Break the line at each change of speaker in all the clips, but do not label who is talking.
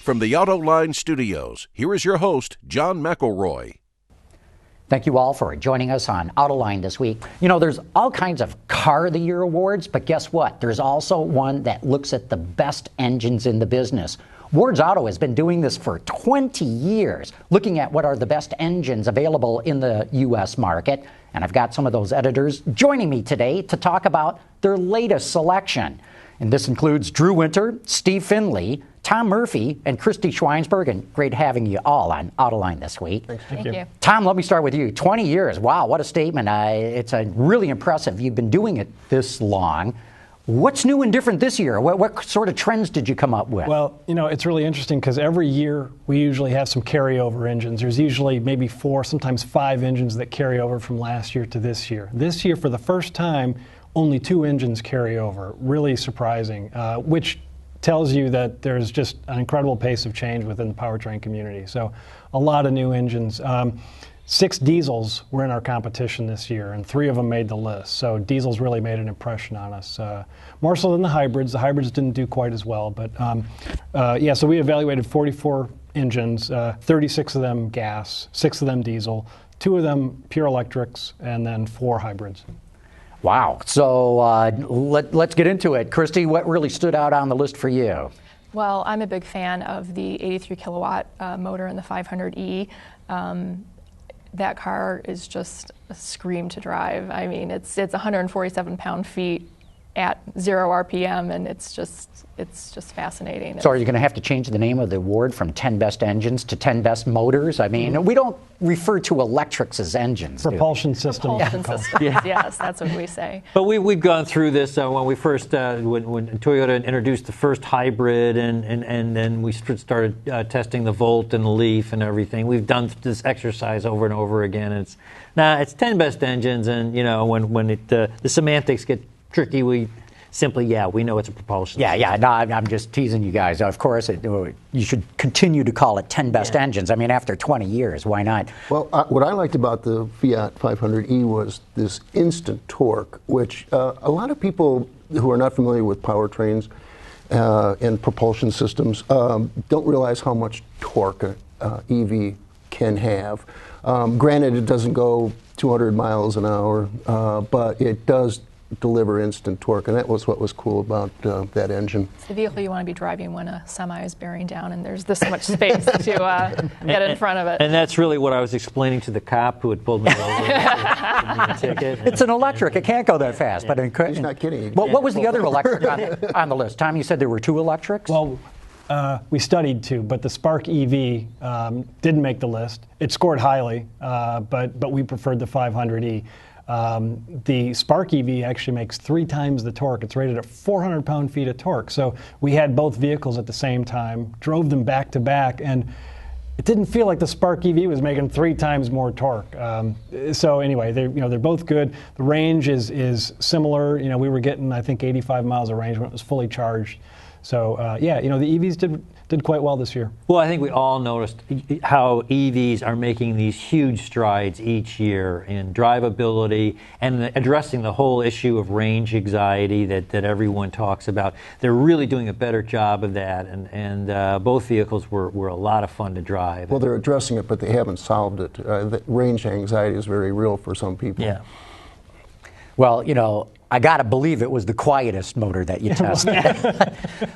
From the Autoline studios, here is your host, John McElroy.
Thank you all for joining us on Autoline this week. You know, there's all kinds of Car of the Year awards, but guess what? There's also one that looks at the best engines in the business. Ward's Auto has been doing this for 20 years, looking at what are the best engines available in the U.S. market. And I've got some of those editors joining me today to talk about their latest selection. And this includes Drew Winter, Steve Finlay, Tom Murphy, and Christie Schweinsberg, and great having you all on Autoline this week.
Thank you.
Tom, let me start with you. 20 years. Wow, what a statement. It's really impressive. You've been doing it this long. What's new and different this year? What sort of trends did you come up with?
Well, you know, it's really interesting because every year we usually have some carryover engines. There's usually maybe 4, sometimes 5 engines that carry over from last year to this year. This year, for the first time, only 2 engines carry over. Really surprising, which tells you that there's just an incredible pace of change within the powertrain community. So a lot of new engines. 6 diesels were in our competition this year, and 3 of them made the list. So diesels really made an impression on us, more so than the hybrids. The hybrids didn't do quite as well, but yeah. So we evaluated 44 engines, 36 of them gas, 6 of them diesel, 2 of them pure electrics, and then 4 hybrids.
Wow. So let's get into it. Christie, what really stood out on the list for you?
Well, I'm a big fan of the 83 kilowatt motor in the 500E. That car is just a scream to drive. I mean, it's 147 pound-feet at 0 RPM, and it's just fascinating.
So are you going to have to change the name of the award from 10 best engines to 10 best motors? I mean, we don't refer to electrics as engines.
Propulsion systems.
Propulsion systems, yes, that's what we say.
But we've gone through this when we first, when Toyota introduced the first hybrid, and then we started testing the Volt and the Leaf and everything. We've done this exercise over and over again. It's 10 best engines, and you know, when the semantics get tricky, we simply, we know it's a propulsion.
No, I'm just teasing you guys. Of course, you should continue to call it 10 best engines. I mean, after 20 years, why not?
Well, what I liked about the Fiat 500e was this instant torque, which a lot of people who are not familiar with powertrains and propulsion systems don't realize how much torque an EV can have. Granted, it doesn't go 200 miles an hour, but it does deliver instant torque, and that was what was cool about that engine.
It's the vehicle you want to be driving when a semi is bearing down and there's this much space to get in front of it.
And that's really what I was explaining to the cop who had pulled me over. The ticket.
It's an electric. It can't go that fast. But
he's not kidding.
What was the other electric on the list? Tom, you said there were 2 electrics?
Well, we studied 2, but the Spark EV didn't make the list. It scored highly, but we preferred the 500e. The Spark EV actually makes 3 times the torque. It's rated at 400 pound-feet of torque. So we had both vehicles at the same time, drove them back to back, and it didn't feel like the Spark EV was making 3 times more torque. So anyway, they're both good. The range is similar. You know, we were getting, I think, 85 miles of range when it was fully charged. So the EVs did quite well this year.
Well, I think we all noticed how EVs are making these huge strides each year in drivability and addressing the whole issue of range anxiety that everyone talks about. They're really doing a better job of that, and both vehicles were a lot of fun to drive.
Well, they're addressing it, but they haven't solved it. The range anxiety is very real for some people.
Yeah.
Well, you know, I got to believe it was the quietest motor that you tested.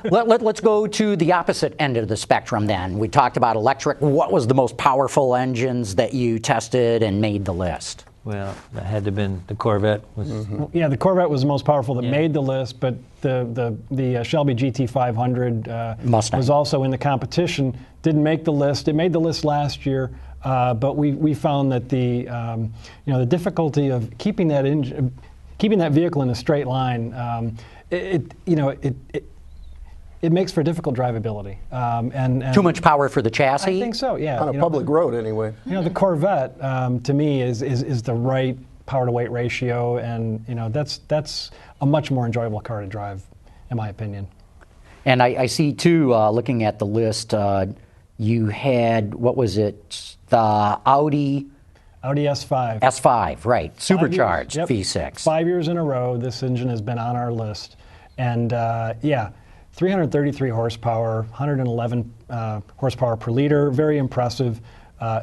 Let's go to the opposite end of the spectrum then. We talked about electric. What was the most powerful engines that you tested and made the list?
Well, that had to have been the Corvette.
Yeah, the Corvette was the most powerful that made the list, but the Shelby GT500 was also in the competition. Didn't make the list. It made the list last year, but we found that the difficulty of keeping that vehicle in a straight line, it makes for difficult drivability. And
too much power for the chassis?
I think so, yeah.
On a public road, anyway.
You know, the Corvette, to me, is the right power-to-weight ratio, and that's a much more enjoyable car to drive, in my opinion.
And I see, too, looking at the list, you had, what was it, the Audi
S5.
S5, right, supercharged
yep.
V6.
5 years in a row, this engine has been on our list. And 333 horsepower, 111 horsepower per liter, very impressive,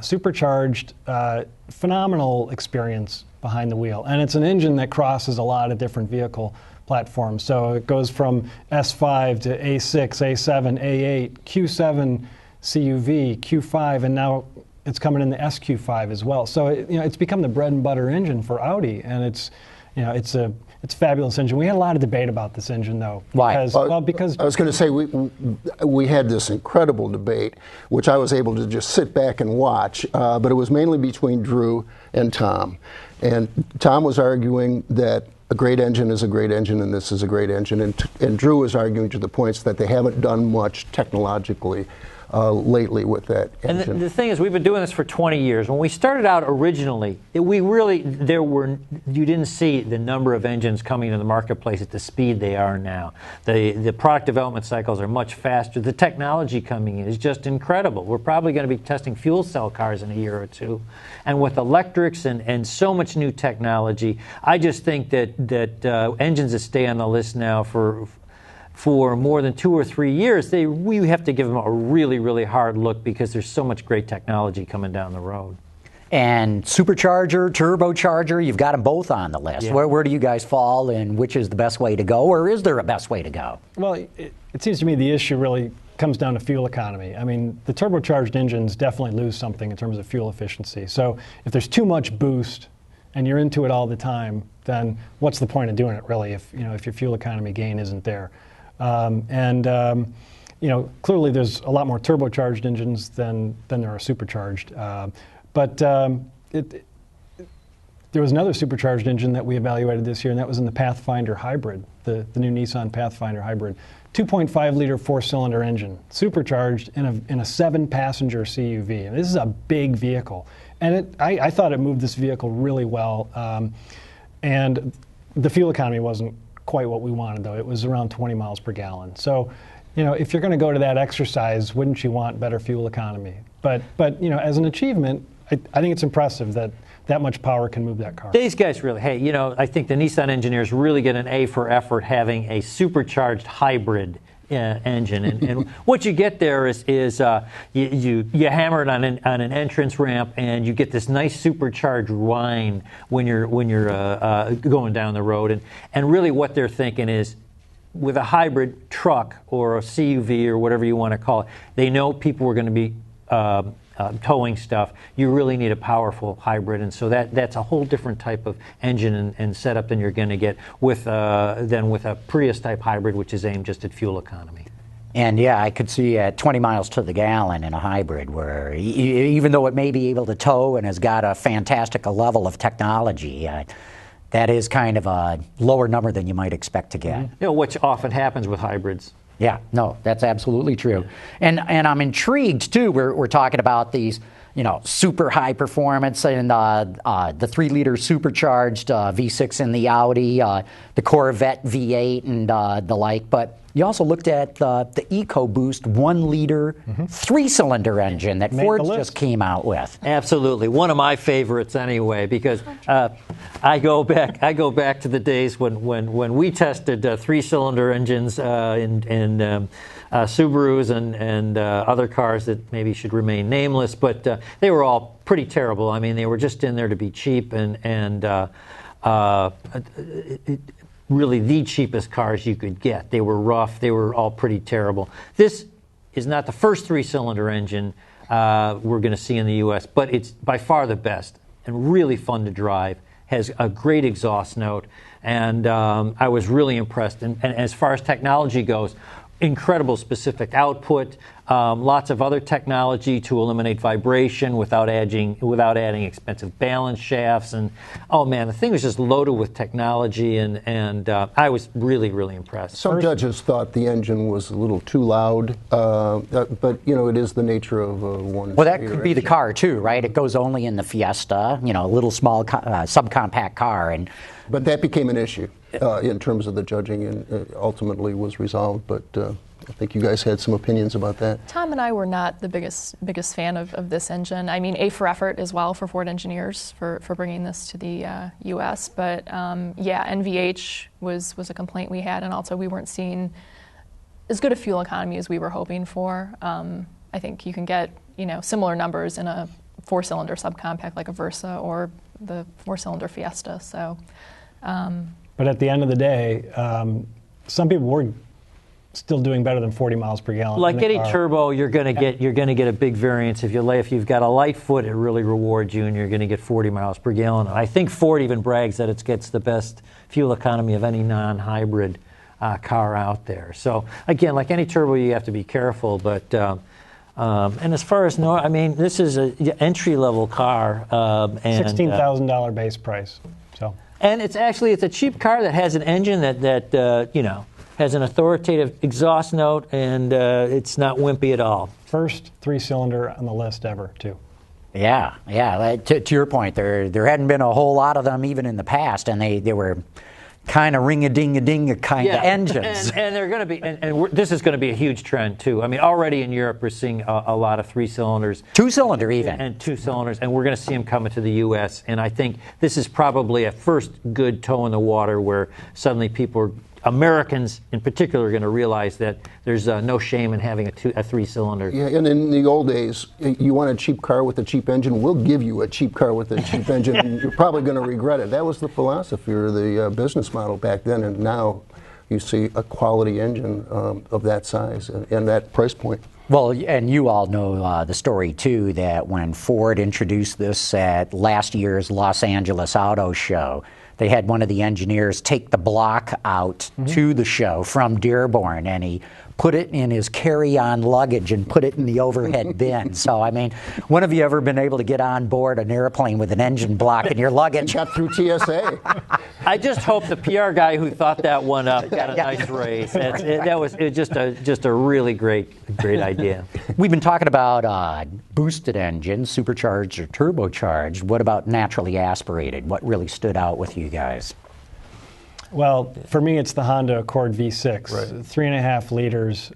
supercharged, phenomenal experience behind the wheel. And it's an engine that crosses a lot of different vehicle platforms. So it goes from S5 to A6, A7, A8, Q7 CUV, Q5, and now it's coming in the SQ5 as well. So it's become the bread and butter engine for Audi, and it's a fabulous engine. We had a lot of debate about this engine, though.
Why?
Because
I was going to say we had this incredible debate, which I was able to just sit back and watch, but it was mainly between Drew and Tom. And Tom was arguing that a great engine is a great engine, and this is a great engine. And Drew was arguing to the points that they haven't done much technologically lately with that engine.
And the thing is, we've been doing this for 20 years. When we started out originally, you didn't see the number of engines coming to the marketplace at the speed they are now. The product development cycles are much faster. The technology coming in is just incredible. We're probably going to be testing fuel cell cars in a year or two. And with electrics and so much new technology, I just think that engines that stay on the list now for more than 2 or 3 years, we have to give them a really, really hard look because there's so much great technology coming down the road.
And supercharger, turbocharger, you've got them both on the list.
Yeah.
Where do you guys fall, and which is the best way to go, or is there a best way to go?
Well, it seems to me the issue really comes down to fuel economy. I mean, the turbocharged engines definitely lose something in terms of fuel efficiency. So if there's too much boost and you're into it all the time, then what's the point of doing it, really, if your fuel economy gain isn't there? Clearly there's a lot more turbocharged engines than there are supercharged. But there was another supercharged engine that we evaluated this year, and that was in the Pathfinder Hybrid, the new Nissan Pathfinder Hybrid. 2.5-liter four-cylinder engine, supercharged in a 7-passenger CUV. And this is a big vehicle. And I thought it moved this vehicle really well. And the fuel economy wasn't quite what we wanted, though. It was around 20 miles per gallon. So, if you're going to go to that exercise, wouldn't you want better fuel economy? But as an achievement, I think it's impressive that much power can move that car.
These guys really, I think the Nissan engineers really get an A for effort having a supercharged hybrid engine, and what you get there is you hammer it on an entrance ramp, and you get this nice supercharged whine when you're going down the road, and really what they're thinking is, with a hybrid truck or a CUV or whatever you want to call it, they know people are going to be towing stuff. You really need a powerful hybrid, and so that's a whole different type of engine and setup than you're going to get with a Prius type hybrid, which is aimed just at fuel economy.
And yeah, I could see at 20 miles to the gallon in a hybrid, where even though it may be able to tow and has got a fantastic level of technology, that is kind of a lower number than you might expect to get.
Which often happens with hybrids.
Yeah, no, that's absolutely true. And I'm intrigued, too. We're talking about these, super high performance and the 3-liter supercharged V6 in the Audi, the Corvette V8 and the like. But you also looked at the EcoBoost 1-liter 3-cylinder engine that Ford just came out with.
Absolutely, one of my favorites anyway, because I go back to the days when we tested 3-cylinder engines in Subarus and other cars that maybe should remain nameless, but they were all pretty terrible. I mean, they were just in there to be cheap and really the cheapest cars you could get. They were rough. They were all pretty terrible. This is not the first 3-cylinder engine we're going to see in the U.S., but it's by far the best and really fun to drive. Has a great exhaust note, and I was really impressed. And as far as technology goes, incredible specific output, lots of other technology to eliminate vibration without adding expensive balance shafts, and oh man, the thing was just loaded with technology, and I was really, really impressed.
Some judges thought the engine was a little too loud, but it is the nature of one.
Well, that could be the car too, right? It goes only in the Fiesta, a little small subcompact car,
but that became an issue in terms of the judging, and ultimately was resolved. But I think you guys had some opinions about that.
Tom and I were not the biggest fan of this engine. I mean, A for effort as well for Ford engineers for bringing this to the U.S. But NVH was a complaint we had, and also we weren't seeing as good a fuel economy as we were hoping for. I think you can get similar numbers in a 4-cylinder subcompact like a Versa or the 4-cylinder Fiesta. So,
but at the end of the day, some people were still doing better than 40 miles per gallon.
Like any turbo, you're going to get a big variance. If you've got a light foot, it really rewards you, and you're going to get 40 miles per gallon. And I think Ford even brags that it gets the best fuel economy of any non-hybrid car out there. So again, like any turbo, you have to be careful. But and as far as this is an entry-level car, and
$16,000 base price. So.
And it's a cheap car that has an engine that has an authoritative exhaust note, and it's not wimpy at all.
First 3-cylinder on the list ever, too.
Yeah. To your point, there hadn't been a whole lot of them even in the past, and they were kind of ring-a-ding-a-ding kind of engines.
And they're going to be, and this is going to be a huge trend too. I mean, already in Europe we're seeing a lot of 3-cylinders,
2-cylinder even,
and 2-cylinders, and we're going to see them coming to the U.S. And I think this is probably a first good toe in the water where suddenly Americans in particular are going to realize that there's no shame in having a 3-cylinder.
Yeah, and in the old days, you want a cheap car with a cheap engine, we'll give you a cheap car with a cheap engine, and you're probably going to regret it. That was the philosophy or the business model back then, and now you see a quality engine of that size and that price point.
Well, and you all know the story, too, that when Ford introduced this at last year's Los Angeles Auto Show, they had one of the engineers take the block out to the show from Dearborn, and he put it in his carry-on luggage and put it in the overhead bin. So, I mean, when have you ever been able to get on board an airplane with an engine block in your luggage?
Got through TSA.
I just hope the PR guy who thought that one up got a nice raise. That was just a really great idea.
We've been talking about boosted engines, supercharged or turbocharged. What about naturally aspirated? What really stood out with you guys?
Well, for me, it's the Honda Accord V6,
right.
3.5 liters,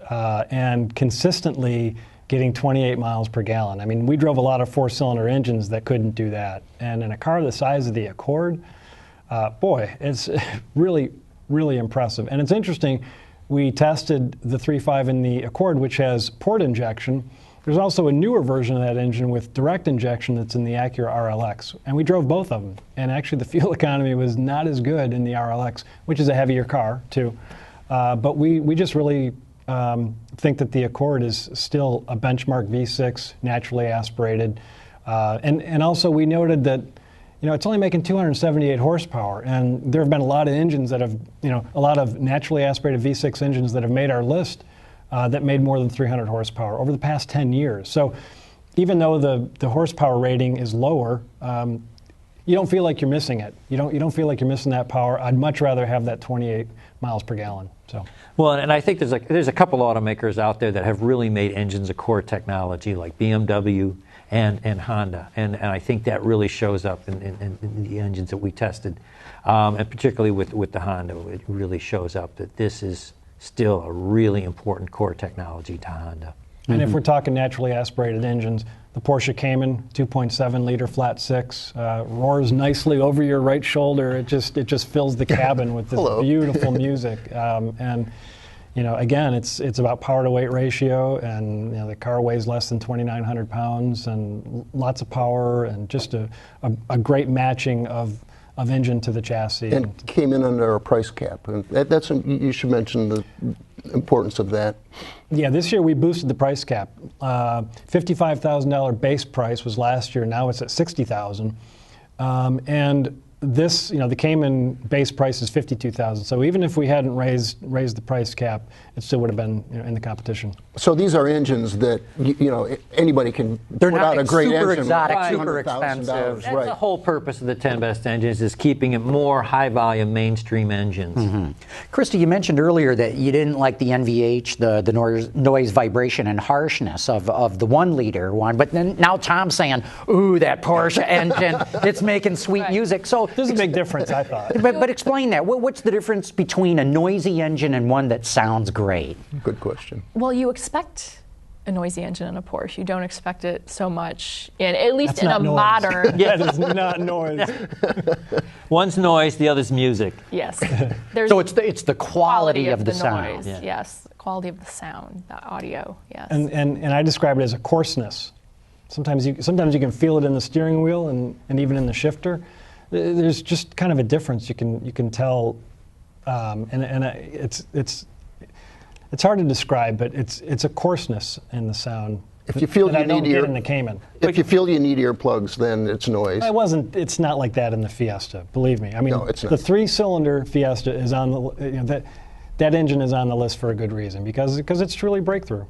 and consistently getting 28 miles per gallon. I mean, we drove a lot of 4-cylinder engines that couldn't do that. And in a car the size of the Accord, boy, it's really, really impressive. And it's interesting, we tested the 3.5 in the Accord, which has port injection. There's also a newer version of that engine with direct injection that's in the Acura RLX. And we drove both of them. And actually the fuel economy was not as good in the RLX, which is a heavier car too. But we just really think that the Accord is still a benchmark V6, naturally aspirated. And also we noted that it's only making 278 horsepower. And there have been a lot of engines that have, a lot of naturally aspirated V6 engines that have made our list that made more than 300 horsepower over the past 10 years. So even though the horsepower rating is lower, you don't feel like you're missing it. You don't feel like you're missing that power. I'd much rather have that 28 miles per gallon. So.
Well, and I think there's a couple automakers out there that have really made engines a core technology, like BMW and Honda, and I think that really shows up in the engines that we tested, and particularly with the Honda, it really shows up that this is still a really important core technology to Honda.
And if we're talking naturally aspirated engines, the Porsche Cayman 2.7 liter flat 6 roars nicely over your right shoulder. It just fills the cabin with this beautiful music. And again, it's about power to weight ratio, and the car weighs less than 2,900 pounds, and lots of power, and just a great matching of engine to the chassis.
And came in under a price cap. And you should mention the importance of that.
Yeah, this year we boosted the price cap. $55,000 base price was last year. Now it's at $60,000. And this, the Cayman base price is $52,000. So even if we hadn't raised the price cap, it still would have been in the competition.
So these are engines that anybody can put out a great engine.
They're not super exotic, super
Right.
expensive.
That's the whole purpose of the 10 best engines, is keeping it more high-volume mainstream engines.
Mm-hmm. Christie, you mentioned earlier that you didn't like the NVH, the noise, vibration, and harshness of the 1 liter one, but then now Tom's saying, ooh, that Porsche engine, it's making sweet music. So
there's a big difference, I thought.
But explain that. What's the difference between a noisy engine and one that sounds great?
Good question.
Well, you expect a noisy engine in a Porsche. You don't expect it so much, at least
That's
in a
not noise.
modern.
That is not noise.
One's noise, the other's music.
Yes.
So it's the quality of the sound.
noise. Yes, quality of the sound, the audio. Yes.
And I describe it as a coarseness. Sometimes you can feel it in the steering wheel and even in the shifter. There's just kind of a difference you can tell, it's hard to describe, but it's a coarseness in the sound.
If you feel
that
you
I don't
need
get in the Cayman.
If you feel you need earplugs, then it's noise.
It's not like that in the Fiesta. Believe me. I mean,
No, it's not.
the 3-cylinder Fiesta is on the that engine is on the list for a good reason because it's truly breakthrough.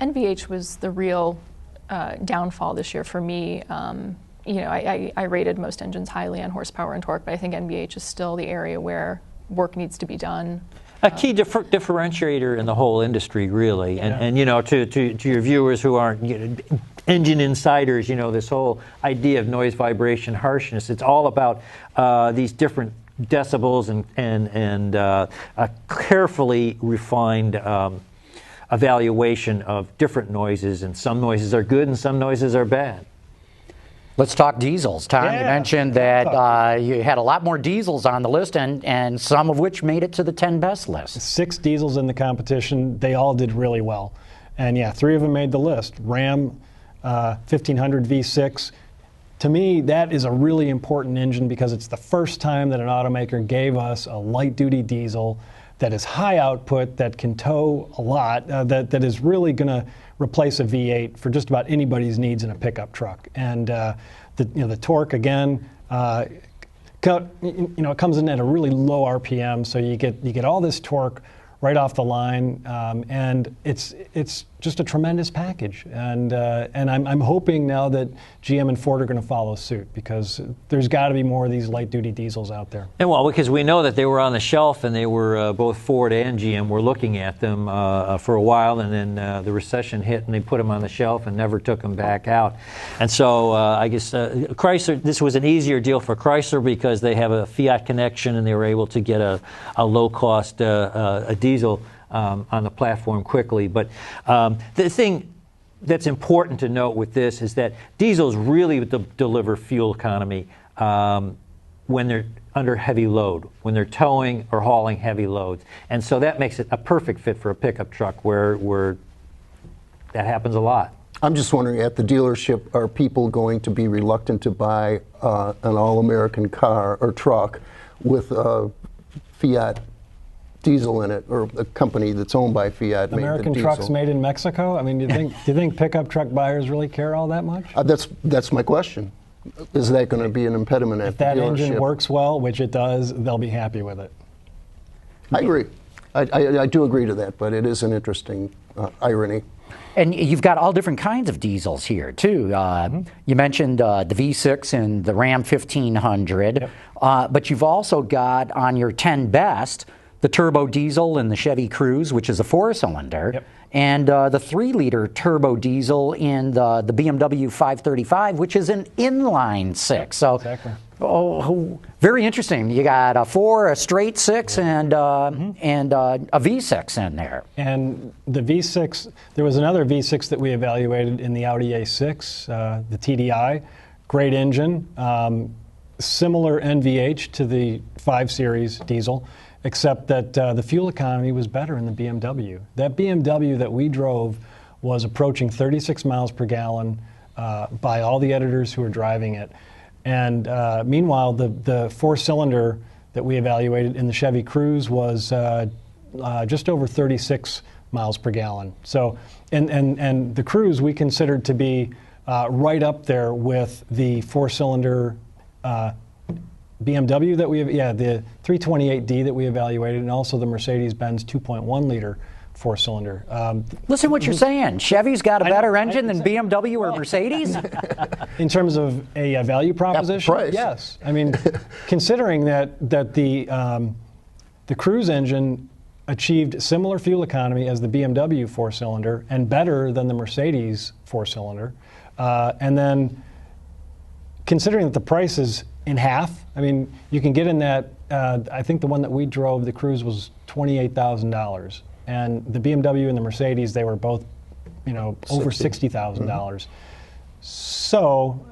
NVH was the real downfall this year for me. I rated most engines highly on horsepower and torque, but I think NVH is still the area where work needs to be done.
A key differentiator in the whole industry, really, and to your viewers who aren't engine insiders, this whole idea of noise, vibration, harshness. It's all about these different decibels and a carefully refined evaluation of different noises, and some noises are good and some noises are bad.
Let's talk diesels. Tom, you
Yeah.
mentioned that you had a lot more diesels on the list, and some of which made it to the 10 best list.
6 diesels in the competition. They all did really well. And 3 of them made the list. Ram 1500 V6. To me, that is a really important engine because it's the first time that an automaker gave us a light-duty diesel that is high output, that can tow a lot, that is really going to replace a V8 for just about anybody's needs in a pickup truck. And the torque, again, it comes in at a really low RPM, so you get all this torque right off the line, and it's just a tremendous package. And I'm hoping now that GM and Ford are going to follow suit because there's got to be more of these light-duty diesels out there.
And because we know that they were on the shelf, and they were both Ford and GM were looking at them for a while, and then the recession hit, and they put them on the shelf and never took them back out. And so I guess Chrysler, this was an easier deal for Chrysler because they have a Fiat connection, and they were able to get a low-cost a diesel on the platform quickly. But the thing that's important to note with this is that diesels really deliver fuel economy when they're under heavy load, when they're towing or hauling heavy loads. And so that makes it a perfect fit for a pickup truck where that happens a lot.
I'm just wondering, at the dealership, are people going to be reluctant to buy an all-American car or truck with a Fiat diesel in it, or a company that's owned by Fiat?
American trucks made in Mexico? I mean, do you think pickup truck buyers really care all that much?
That's my question. Is that going to be an impediment at the dealership?
If that engine works well, which it does, they'll be happy with it.
I agree. I do agree to that, but it is an interesting irony.
And you've got all different kinds of diesels here, too. You mentioned the V6 and the Ram 1500, yep. But you've also got on your 10 best the turbo diesel in the Chevy Cruze, which is a 4-cylinder, yep. And the 3-liter turbo diesel in the BMW 535, which is an inline 6. So, exactly. Very interesting. You got a 4, a straight 6, and a V6 in there. And
the V6, there was another V6 that we evaluated in the Audi A6, the TDI. Great engine, similar NVH to the 5 Series diesel, except that the fuel economy was better in the BMW. That BMW that we drove was approaching 36 miles per gallon by all the editors who were driving it. And meanwhile, the 4-cylinder that we evaluated in the Chevy Cruze was just over 36 miles per gallon. So, and the Cruze we considered to be right up there with the 4-cylinder BMW that we have, the 328D that we evaluated, and also the Mercedes-Benz 2.1-liter 4-cylinder.
Listen what you're saying. Chevy's got a better engine than BMW or Mercedes?
In terms of a value proposition?
Price.
Yes. I mean, considering that the Cruze engine achieved similar fuel economy as the BMW 4-cylinder and better than the Mercedes 4-cylinder, and then considering that the price is in half, I mean, you can get in that, I think the one that we drove, the Cruze, was $28,000. And the BMW and the Mercedes, they were both, over $60,000. So,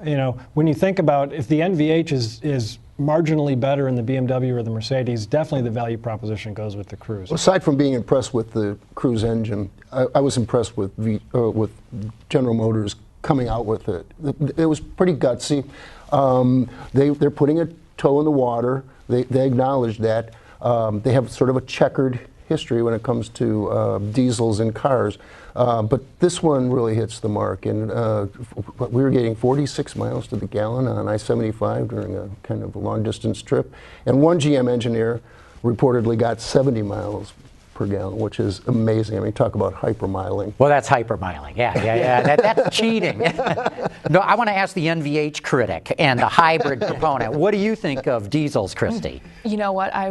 when you think about if the NVH is marginally better in the BMW or the Mercedes, definitely the value proposition goes with the Cruze.
Aside from being impressed with the Cruze engine, I was impressed with General Motors coming out with it. It was pretty gutsy. They're putting a toe in the water. They acknowledge that. They have sort of a checkered history when it comes to diesels in cars. But this one really hits the mark. And we were getting 46 miles to the gallon on I-75 during a kind of a long-distance trip. And one GM engineer reportedly got 70 miles per gallon, which is amazing. I mean, talk about hypermiling.
Well, that's hypermiling. Yeah. That's cheating. No, I want to ask the NVH critic and the hybrid proponent. What do you think of diesels, Christie?
You know what? I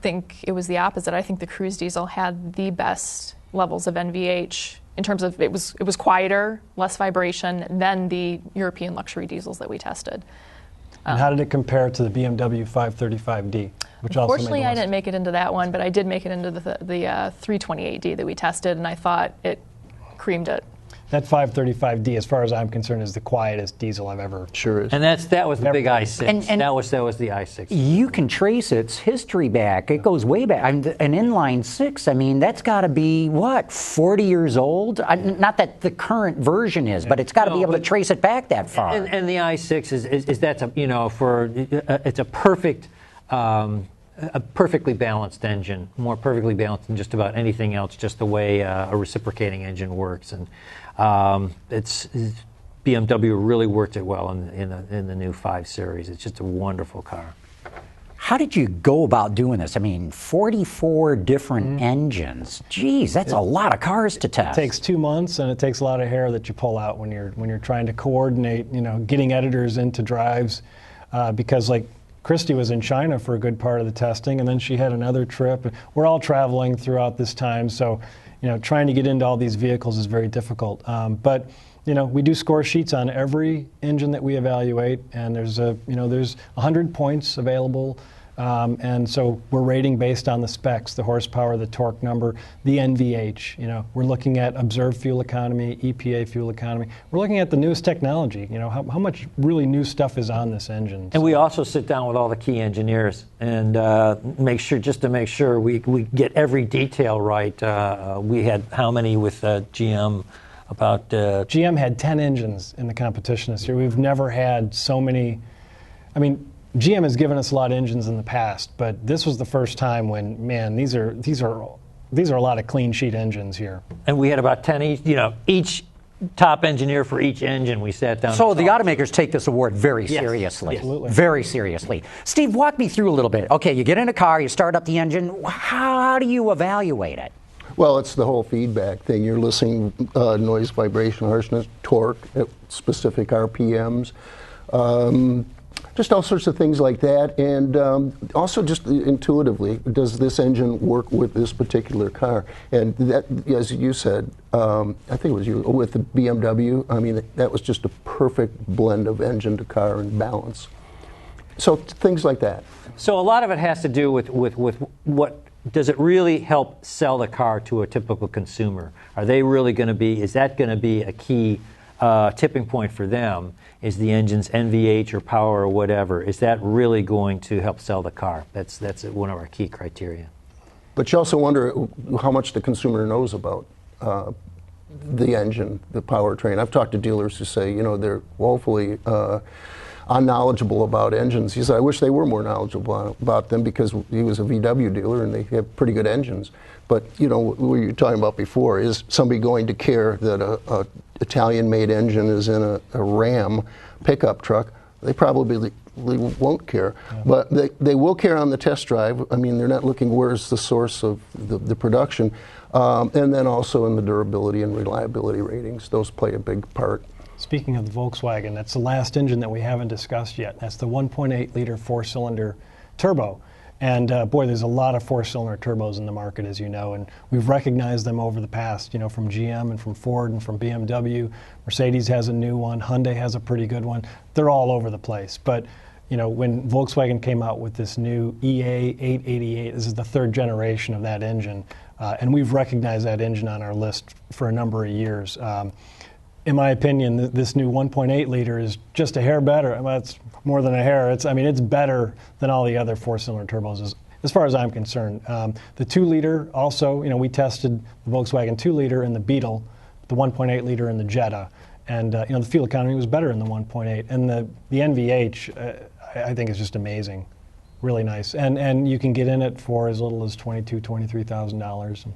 think it was the opposite. I think the Cruze diesel had the best levels of NVH in terms of it was quieter, less vibration than the European luxury diesels that we tested.
And how did it compare to the BMW 535D? Which
unfortunately, I didn't make it into that one, but I did make it into the 328D that we tested, and I thought it creamed it.
That 535D, as far as I'm concerned, is the quietest diesel I've ever.
Sure is.
And that was the big i6. And that was the i6.
You can trace its history back. It goes way back. An inline six. I mean, that's got to be what, 40 years old? Not that the current version is, but it's got to be able to trace it back that far.
And the i6 is that's it's a perfect. A perfectly balanced engine, more perfectly balanced than just about anything else, just the way a reciprocating engine works. And BMW really worked it well in the new 5 Series. It's just a wonderful car.
How did you go about doing this? I mean, 44 different engines. Geez, that's a lot of cars to test.
It takes 2 months, and it takes a lot of hair that you pull out when you're trying to coordinate, getting editors into drives, because like Christie was in China for a good part of the testing, and then she had another trip. We're all traveling throughout this time, so trying to get into all these vehicles is very difficult. But we do score sheets on every engine that we evaluate, and there's 100 points available. And so we're rating based on the specs, the horsepower, the torque number, the NVH. We're looking at observed fuel economy, EPA fuel economy. We're looking at the newest technology. How much really new stuff is on this engine.
And we also sit down with all the key engineers and make sure we get every detail right. We had how many with GM?
GM had 10 engines in the competition this year. We've never had so many. I mean, GM has given us a lot of engines in the past, but this was the first time when, man, these are a lot of clean sheet engines here.
And we had about 10 each, each top engineer for each engine we sat down.
So the automakers take this award very seriously.
Yes. Absolutely.
Very seriously. Steve, walk me through a little bit. Okay, you get in a car, you start up the engine. How do you evaluate it?
Well, it's the whole feedback thing. You're listening noise, vibration, harshness, torque, at specific RPMs. Just all sorts of things like that, and also just intuitively, does this engine work with this particular car? And that, as you said, I think it was you, with the BMW, I mean, that was just a perfect blend of engine to car and balance. So things like that.
So a lot of it has to do with what, does it really help sell the car to a typical consumer? Are they really going to be, is that going to be a key tipping point for them? Is the engine's NVH or power or whatever, is that really going to help sell the car? That's one of our key criteria.
But you also wonder how much the consumer knows about the engine, the powertrain. I've talked to dealers who say, they're woefully unknowledgeable about engines. He said, I wish they were more knowledgeable about them, because he was a VW dealer and they have pretty good engines. But, what we were talking about before, is somebody going to care that a Italian-made engine is in a Ram pickup truck? They probably won't care. Yeah. But they will care on the test drive. I mean, they're not looking where's the source of the production. And then also in the durability and reliability ratings. Those play a big part.
Speaking of the Volkswagen, that's the last engine that we haven't discussed yet. That's the 1.8-liter four-cylinder turbo. And boy, there's a lot of four-cylinder turbos in the market, as you know, and we've recognized them over the past, from GM and from Ford and from BMW. Mercedes has a new one. Hyundai has a pretty good one. They're all over the place. But, when Volkswagen came out with this new EA 888, this is the third generation of that engine, And we've recognized that engine on our list for a number of years. In my opinion, this new 1.8 liter is just a hair better. Well, it's more than a hair. It's better than all the other four-cylinder turbos as far as I'm concerned. The 2-liter also, we tested the Volkswagen 2-liter in the Beetle, the 1.8 liter in the Jetta, and the fuel economy was better in the 1.8. And the NVH, I think is just amazing, really nice. And you can get in it for as little as $22,000, $23,000.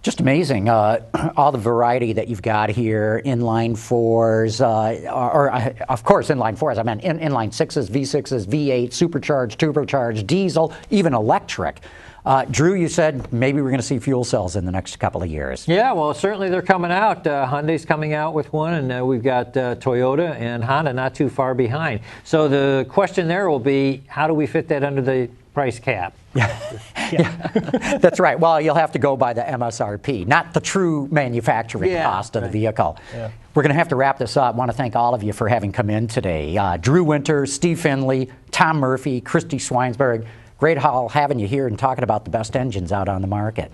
Just amazing, all the variety that you've got here, inline fours, of course inline fours, I meant inline sixes, V6s, V8, supercharged, turbocharged, diesel, even electric. Drew, you said maybe we're going to see fuel cells in the next couple of years.
Yeah, well, certainly they're coming out. Hyundai's coming out with one, and we've got Toyota and Honda not too far behind. So the question there will be, how do we fit that under the price cap?
Yeah. That's right. Well, you'll have to go by the MSRP, not the true manufacturing cost of the vehicle. Yeah. We're going to have to wrap this up. I want to thank all of you for having come in today. Drew Winter, Steve Finlay, Tom Murphy, Christie Schweinsberg. Great having you here and talking about the best engines out on the market.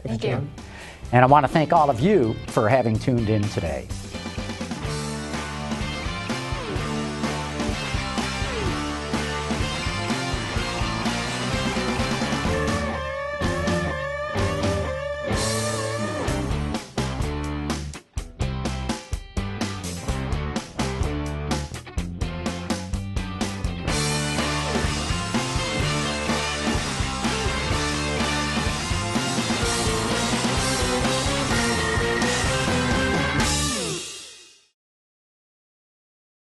Thank you.
And I want to thank all of you for having tuned in today.